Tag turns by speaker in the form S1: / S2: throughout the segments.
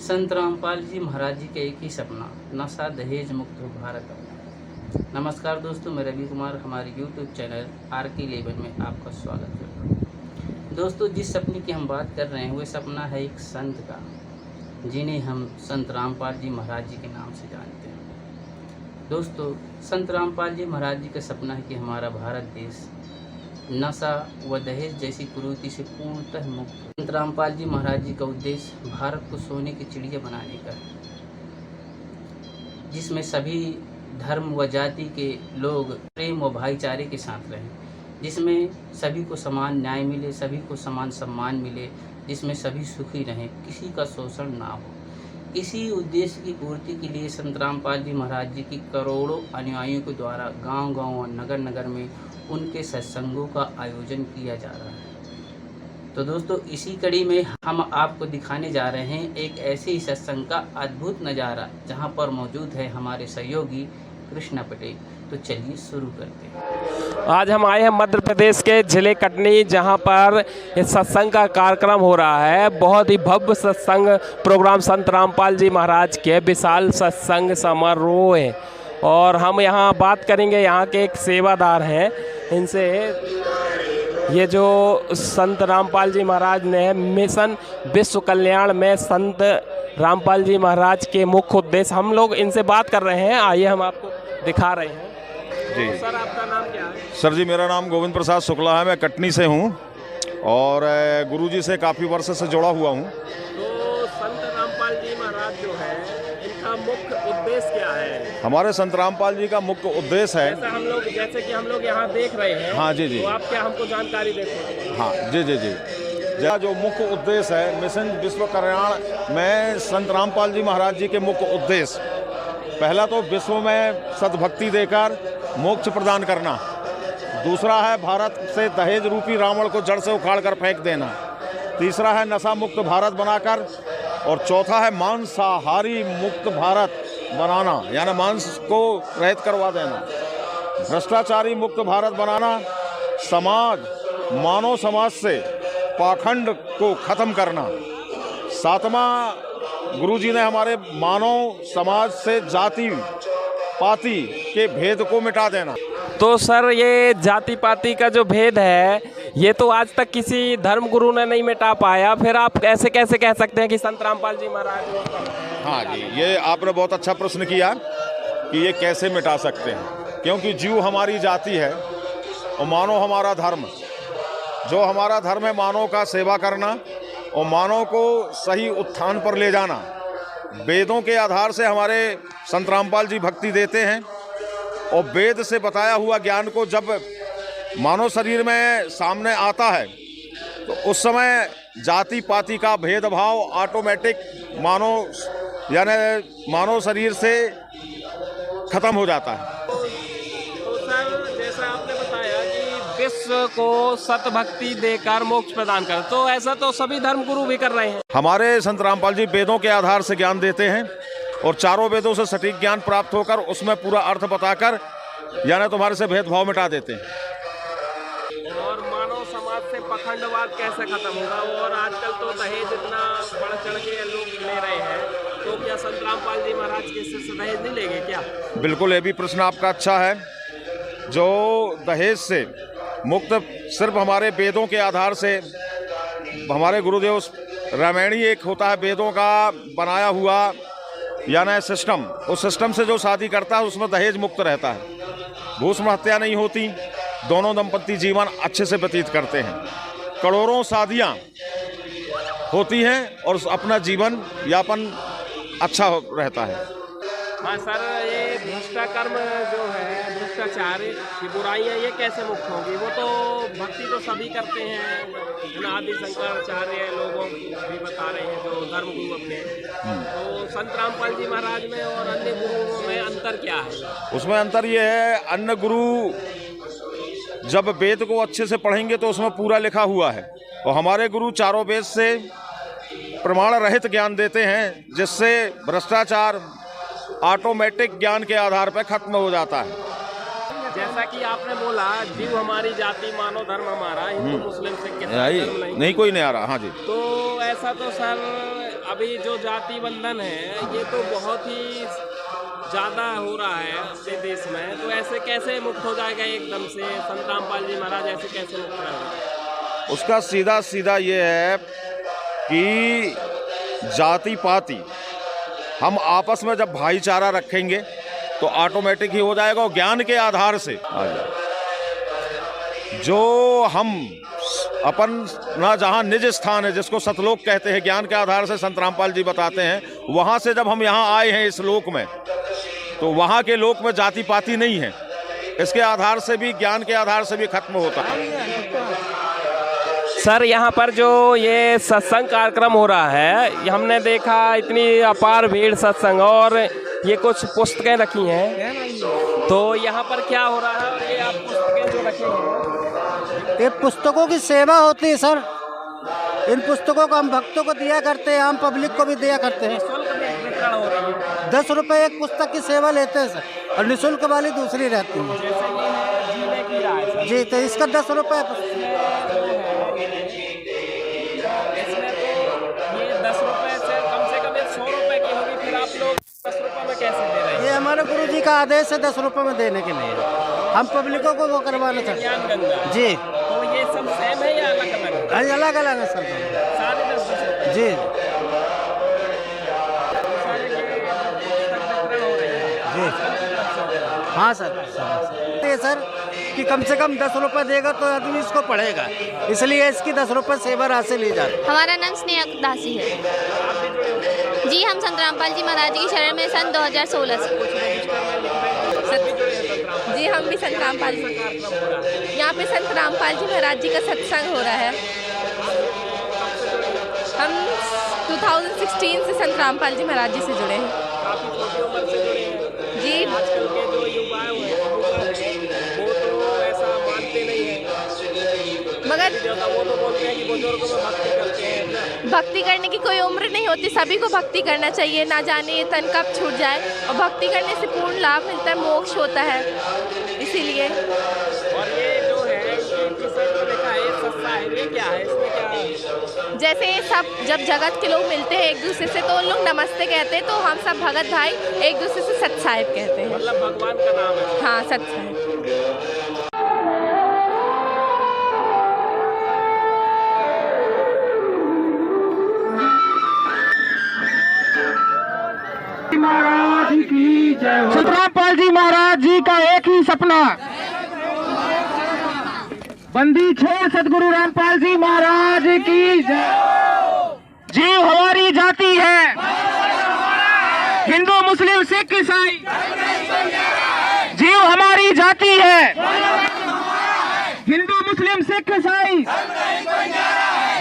S1: संत रामपाल जी महाराज जी का एक ही सपना, नशा दहेज मुक्त भारत। नमस्कार दोस्तों, मैं रवि कुमार हमारे YouTube चैनल RK11 में आपका स्वागत करता हूँ। दोस्तों, जिस सपने की हम बात कर रहे हैं वह सपना है एक संत का, जिन्हें हम संत रामपाल जी महाराज जी के नाम से जानते हैं। दोस्तों, संत रामपाल जी महाराज जी का सपना है कि हमारा भारत देश नशा व दहेज जैसी कुरीति से पूर्णतः मुक्त। संत रामपाल जी महाराज जी का उद्देश्य भारत को सोने की चिड़िया बनाने का है, जिसमें सभी धर्म व जाति के लोग प्रेम व भाईचारे के साथ रहें, जिसमें सभी को समान न्याय मिले, सभी को समान सम्मान मिले, जिसमें सभी सुखी रहें, किसी का शोषण ना हो। इसी उद्देश्य की पूर्ति के लिए संत रामपाल जी महाराज जी की करोड़ों अनुयायियों के द्वारा गांव-गांव और नगर-नगर में उनके सत्संगों का आयोजन किया जा रहा है। तो दोस्तों, इसी कड़ी में हम आपको दिखाने जा रहे हैं एक ऐसे ही सत्संग का अद्भुत नज़ारा, जहां पर मौजूद है हमारे सहयोगी कृष्णा पटेल। तो चलिए शुरू करते हैं।
S2: आज हम आए हैं मध्य प्रदेश के जिले कटनी, जहां पर इस सत्संग का कार्यक्रम हो रहा है। बहुत ही भव्य सत्संग प्रोग्राम संत रामपाल जी महाराज के विशाल सत्संग समारोह है। और हम यहाँ बात करेंगे, यहाँ के एक सेवादार हैं, इनसे ये जो संत रामपाल जी महाराज ने मिशन विश्व कल्याण में संत रामपाल जी महाराज के मुख्य उद्देश्य, हम लोग इनसे बात कर रहे हैं। आइए हम आपको दिखा रहे हैं जी। तो सर, आपका नाम क्या है?
S3: सर जी, मेरा नाम गोविंद प्रसाद शुक्ला है। मैं कटनी से हूँ और गुरुजी से काफ़ी वर्ष से जुड़ा हुआ हूँ।
S2: तो संत रामपाल जी महाराज जो है, इनका मुख्य उद्देश्य क्या है?
S3: हमारे संत रामपाल जी का मुख्य उद्देश्य है,
S2: जैसे कि हम लोग यहाँ देख रहे हैं।
S3: हाँ जी जी।
S2: तो आप क्या हमको जानकारी देते हैं?
S3: हाँ जी जी जी। जो मुख्य उद्देश्य है मिशन विश्व कल्याण में संत रामपाल जी महाराज जी के मुख्य उद्देश्य, पहला तो विश्व में सद्भक्ति देकर मोक्ष प्रदान करना, दूसरा है भारत से दहेज रूपी रावण को जड़ से उखाड़ कर फेंक देना, तीसरा है नशा मुक्त भारत बनाकर, और चौथा है मांसाहारी मुक्त भारत बनाना, यानी मांस को रहित करवा देना, भ्रष्टाचारी मुक्त भारत बनाना, मानव समाज से पाखंड को खत्म करना, सातवां गुरुजी ने हमारे मानव समाज से जाति पाति के भेद को मिटा देना।
S2: तो सर, ये जाति पाति का जो भेद है, ये तो आज तक किसी धर्म गुरु ने नहीं मिटा पाया, फिर आप ऐसे कैसे कह सकते हैं कि संत रामपाल जी महाराज?
S3: हाँ जी, ये आपने बहुत अच्छा प्रश्न किया कि ये कैसे मिटा सकते हैं, क्योंकि जीव हमारी जाति है और मानव हमारा धर्म। जो हमारा धर्म है मानव का सेवा करना और मानव को सही उत्थान पर ले जाना। वेदों के आधार से हमारे संत रामपाल जी भक्ति देते हैं और वेद से बताया हुआ ज्ञान को जब मानव शरीर में सामने आता है तो उस समय जाति पाति का भेदभाव ऑटोमेटिक मानव शरीर से खत्म हो जाता है।
S2: तो सर, जैसा आपने बताया कि विश्व को सतभक्ति देकर मोक्ष प्रदान कर, तो ऐसा तो सभी धर्म गुरु भी कर रहे हैं।
S3: हमारे संत रामपाल जी वेदों के आधार से ज्ञान देते हैं और चारों वेदों से सटीक ज्ञान प्राप्त होकर उसमें पूरा अर्थ बताकर यानी तुम्हारे से भेदभाव मिटा देते हैं।
S2: और मानव समाज से पखंडवाद कैसे खत्म होगा? और आजकल तो दहेज इतना बढ़ चढ़ के लोग ले रहे हैं, तो क्या संत रामपाल जी महाराज के से दहेज नहीं लेंगे क्या?
S3: बिल्कुल, ये भी प्रश्न आपका अच्छा है। जो दहेज से मुक्त सिर्फ हमारे वेदों के आधार से, हमारे गुरुदेव रामायणी एक होता है वेदों का बनाया हुआ यानी सिस्टम, उस सिस्टम से जो शादी करता है उसमें दहेज मुक्त रहता है, भूष्म हत्या नहीं होती, दोनों दंपति जीवन अच्छे से व्यतीत करते हैं, करोड़ों शादियां होती हैं और अपना जीवन यापन अच्छा रहता है।
S2: हाँ सर, ये भ्रष्टाकर्म जो है, भ्रष्टाचार की बुराइयाँ, ये कैसे मुक्त होगी? वो तो भक्ति तो सभी करते हैं, आदि शंकराचार्य लोगों भी बता रहे हैं, जो धर्म गुरु अपने। तो संत रामपाल जी महाराज में और अन्य गुरुओं में अंतर क्या है?
S3: उसमें अंतर ये है, अन्य गुरु जब वेद को अच्छे से पढ़ेंगे तो उसमें पूरा लिखा हुआ है, और हमारे गुरु चारों वेद से प्रमाण रहित ज्ञान देते हैं, जिससे भ्रष्टाचार ऑटोमेटिक ज्ञान के आधार पर खत्म हो जाता है।
S2: जैसा कि आपने बोला, जीव हमारी जाति, मानव धर्म हमारा, हिंदू मुस्लिम से
S3: नहीं कोई नहीं आ रहा। हाँ जी।
S2: तो ऐसा तो सर अभी जो जाति बंधन है ये तो बहुत ही ज़्यादा हो रहा है अपने देश में, तो ऐसे कैसे मुक्त हो जाएगा एकदम से? संत रामपाल जी महाराज ऐसे कैसे मुक्त होंगे?
S3: उसका सीधा सीधा ये है कि जाति पाति हम आपस में जब भाईचारा रखेंगे तो ऑटोमेटिक ही हो जाएगा, और ज्ञान के आधार से आ जाए। जो हम अपन ना जहाँ निज स्थान है जिसको सतलोक कहते हैं, ज्ञान के आधार से संत रामपाल जी बताते हैं, वहाँ से जब हम यहाँ आए हैं इस लोक में, तो वहाँ के लोक में जाति पाति नहीं है। इसके आधार से भी, ज्ञान के आधार से भी खत्म होता है।
S2: सर यहाँ पर जो ये सत्संग कार्यक्रम हो रहा है, हमने देखा इतनी अपार भीड़ सत्संग, और ये कुछ पुस्तकें रखी हैं, तो यहाँ पर क्या हो रहा है? और ये आप पुस्तकें जो रखे हैं,
S4: ये पुस्तकों की सेवा होती है सर। इन पुस्तकों को हम भक्तों को दिया करते हैं, आम पब्लिक को भी दिया करते हैं।
S2: निःशुल्क वितरण हो रही है।
S4: 10 रुपये एक पुस्तक की सेवा लेते हैं सर, और निःशुल्क वाली दूसरी रहती है।
S2: जैसे ये है जीने की राह सर।
S4: जी, तो इसका 10 रुपये।
S2: इसमें तो ये 10 रुपये से कम 100 रुपये की होगी, फिर आप लोग 10 रुपये में कैसे दे रहे हैं?
S4: ये हमारे गुरु जी का आदेश है 10 रुपये में देने के लिए। हम पब्लिकों को वो करवाना चाहते
S2: ज्ञान गंगा
S4: जी।
S2: तो ये सब सेम है या अलग अलग?
S4: अलग अलग है सर,
S2: सारे 10 रुपये
S4: जी जी। हाँ सर, ये सर कि कम से कम 10 रुपये देगा तो आदमी इसको पढ़ेगा, इसलिए इसकी 10 रुपये सेवा राशि ली जाती है।
S5: हमारा नाम स्नेहा दासी है जी। हम संत रामपाल जी महाराज की शरण में सन 2016 से जी। हम भी संत रामपाल जी, यहाँ पे संत रामपाल जी महाराज जी का सत्संग हो रहा है। हम 2016 से संत रामपाल जी महाराज जी से जुड़े हैं जी।
S2: आजकल के जो युवा हैं वो तो ऐसा मानते नहीं है,
S5: मगर
S2: वो तो बोलते हैं कि बुजुर्गों में भक्ति करते हैं।
S5: भक्ति करने की कोई उम्र नहीं होती, सभी को भक्ति करना चाहिए। ना जाने ये तन कब छूट जाए, और भक्ति करने से पूर्ण लाभ मिलता है, मोक्ष होता है, इसीलिए।
S2: और ये जो है लिखा है सस्ता है, ये क्या है? इसमें क्या है?
S5: जैसे सब जब जगत के लोग मिलते हैं एक दूसरे से तो उन लोग नमस्ते कहते हैं, तो हम सब भगत भाई एक दूसरे से सत साहिब कहते हैं।
S2: मतलब भगवान का नाम है।
S5: हाँ, सत साहिब।
S6: महाराज की जय हो। संत रामपाल जी महाराज जी का एक ही सपना, बंदी छोड़ सतगुरु रामपाल जी महाराज की जय। जीव हमारी जाति है, हिंदू मुस्लिम सिख ईसाई, जीव हमारी जाति है, हिंदू मुस्लिम सिख ईसाई,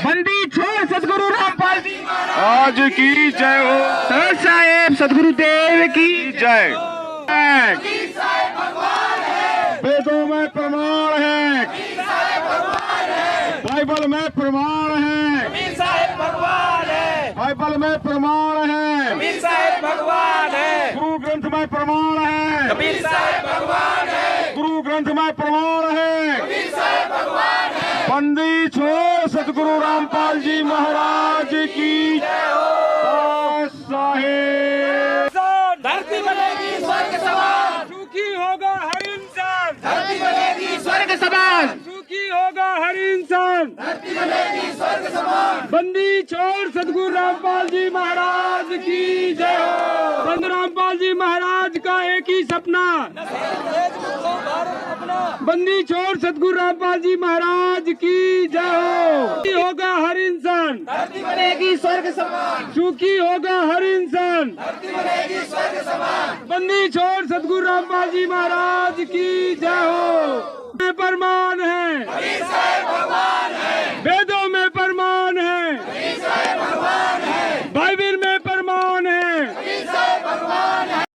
S6: बंदी छोड़ सतगुरु रामपाल जी
S3: आज की जय हो।
S6: सर साहेब सतगुरु देव की
S3: जय।
S6: वेदों में प्रमाण है, बाइबल में प्रमाण है, बाइबल में प्रमाण है,
S2: भगवान है,
S6: गुरु ग्रंथ में प्रमाण है,
S2: भगवान है,
S6: गुरु ग्रंथ में प्रमाण है, बंदी छोड़ सतगुरु रामपाल जी महाराज की साहेब।
S2: धरती बनेगी स्वर्ग समान, सुखी होगा हर इंसान।
S6: धरती बनेगी स्वर्ग समान,
S2: सुखी होगा हर इंसान।
S6: धरती बनेगी स्वर्ग समान,
S2: बंदी छोड़ सतगुरु रामपाल जी महाराज की जय हो। संत रामपाल जी महाराज का एक ही सपना, बंदी छोड़ सतगुरु रामपाल जी महाराज की जय हो। सुखी होगा हर इंसान,
S6: धरती बनेगी स्वर्ग समान,
S2: सुखी होगा हर इंसान।
S6: धरती बनेगी स्वर्ग समान,
S2: बंदी छोड़ सतगुरु रामपाल जी महाराज की जय हो। प्रमाण है,